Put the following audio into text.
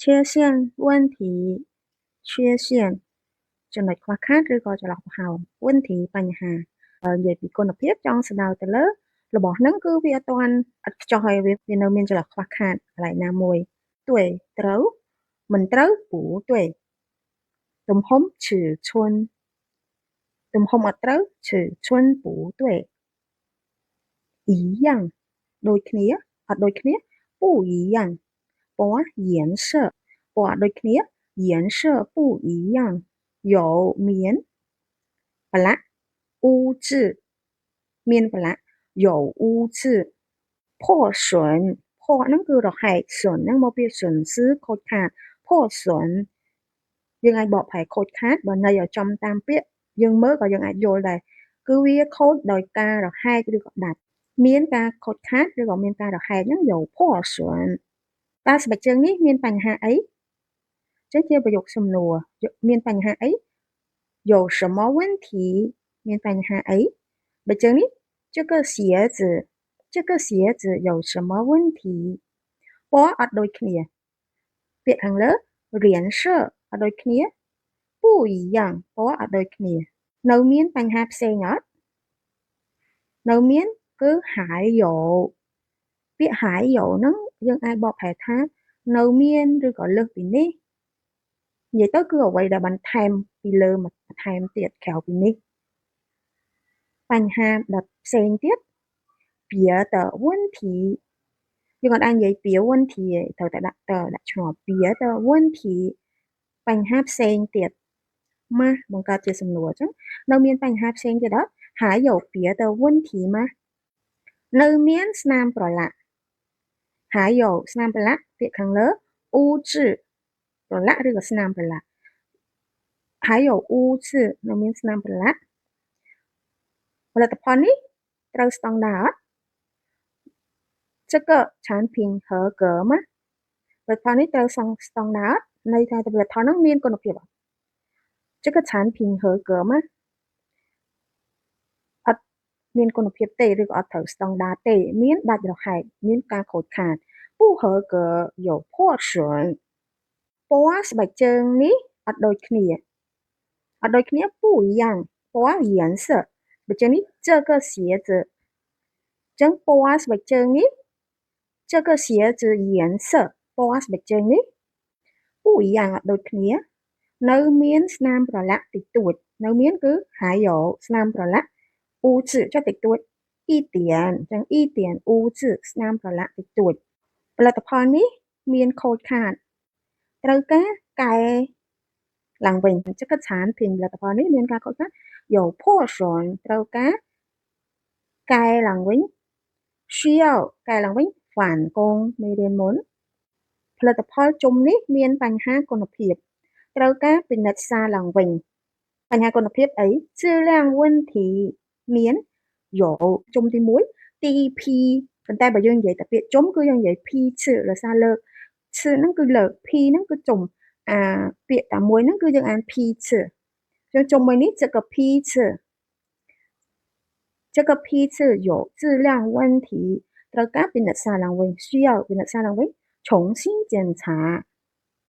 缺陷问题缺陷ចំណុចខ្វះខាតឬក៏ចន្លោះប្រហោង问题បញ្ហានិយាយពីគុណភាពចង់ស្ដៅទៅលើរបស់ហ្នឹងគឺវាអត់ទាន់ឥតខ្ចោះហើយវានៅមានចន្លោះខ្វះខាតកន្លែងណាមួយ对ត្រូវមិនត្រូវ不对ទំហំ尺寸ទំហំអត់ត្រូវ尺寸不对一样ដូចគ្នាអត់ដូចគ្នា不一样ពណ៌颜色ពណ៌អត់ដូចគ្នា颜色不一样有មានប្រឡាក់污渍មានប្រឡាក់有污渍破损破ហ្នឹងគឺរហែក损ហ្នឹងមកពី损失ខូចខាត破损យើងអាចបកប្រែខូចខាតបើន័យឲ្យចំតាមពាក្យយើងមើលក៏យើងអាចយល់ដែរគឺវាខូចដោយការរហែកឬក៏ដាច់មានការខូចខាតឬក៏មានការរហែកហ្នឹង有破损តើស្បែកជើងនេះមានបញ្ហាអីចឹងជាប្រយោគសំណួរមានបញ្ហាអី有什么问题មានបញ្ហាអីបើចឹងនេះ这个鞋子这个鞋子有什么问题ពណ៌អត់ដូចគ្នាពាក្យខាងលើ颜色អត់ដូចគ្នា不一样ពណ៌អត់ដូចគ្នានៅមានបញ្ហាផ្សេងអត់នៅមានគឺ还有ពាក្យ还有ហ្នឹងយើងអាចបកប្រែថានៅមានឬក៏លើសពីនេះនិយាយទៅគឺអ្វីដែលបន្ថែមពីលើបន្ថែមទៀតក្រៅពីនេះបញ្ហាដផ្សេងទៀត别的问题យើងអត់អាចនិយាយ别问题ទេត្រូវតែដាក់ឈ្មោះ别的问题បញ្ហាផ្សេងទៀតម៉ាស់បង្កើតជាសំណួរអញ្ចឹងនៅមានបញ្ហាផ្សេងទៀតអត់还有别的问题吗នៅមានស្នាមប្រឡាក់还有ស្នាមប្រឡាក់ពាក្យខាងលើ污渍ប្រឡាក់ឬក៏ស្នាមប្រឡាក់还有污渍នៅមានស្នាមប្រឡាក់ផលិតផលនេះត្រូវស្តង់ដារអត់这个产品合格吗ផលិតផលនេះត្រូវស្តង់ដារន័យថាផលិតផលហ្នឹងមានគុណភាពអត់这个产品合格吗អត់មានគុណភាពទេឬក៏អត់ត្រូវស្តង់ដារទេមានដាច់រហែកមានការខូចខាត不合格有破损ពណ៌ស្បែកជើងនេះអត់ដូចគ្នាអត់ដូចគ្នា不一样ពណ៌颜色បើចឹងនេះ这个鞋子ចឹងពណ៌ស្បែកជើងនេះ这个鞋子颜色ពណ៌ស្បែកជើងនេះ不一样អត់ដូចគ្នានៅមានស្នាមប្រឡាក់តិចតួចនៅមានគឺ还有ស្នាមប្រឡាក់污渍ចុះតិចតួច一点ចឹង一点污渍ស្នាមប្រឡាក់តិចតួចផលិតផលនេះមានខូចខាតត្រូវការកែឡើងវិញ这个产品ផលិតផលនេះមានការខូចខាត有破损ត្រូវការកែឡើងវិញ需要កែឡើងវិញ反攻មេរៀនមុនផលិតផលជុំនេះមានបញ្ហាគុណភាពត្រូវការពិនិត្យសារឡើងវិញបញ្ហាគុណភាពអី质量问题មានយោជុំទី1 TP ប៉ុន្តែបើយើងនិយាយតែពាក្យជុំគឺយើងនិយាយ P ឈឺដោយសារលើកឈឺហ្នឹងគឺលើក P ហ្នឹងគឺជុំពាក្យតែមួយហ្នឹងគឺយើងអាន P ឈឺយើងជុំមួយនេះ这个 P ឈឺ这个批次有质量问题ត្រូវការពិនិត្យសារឡើងវិញ需要ពិនិត្យសារឡើងវិញ重新检查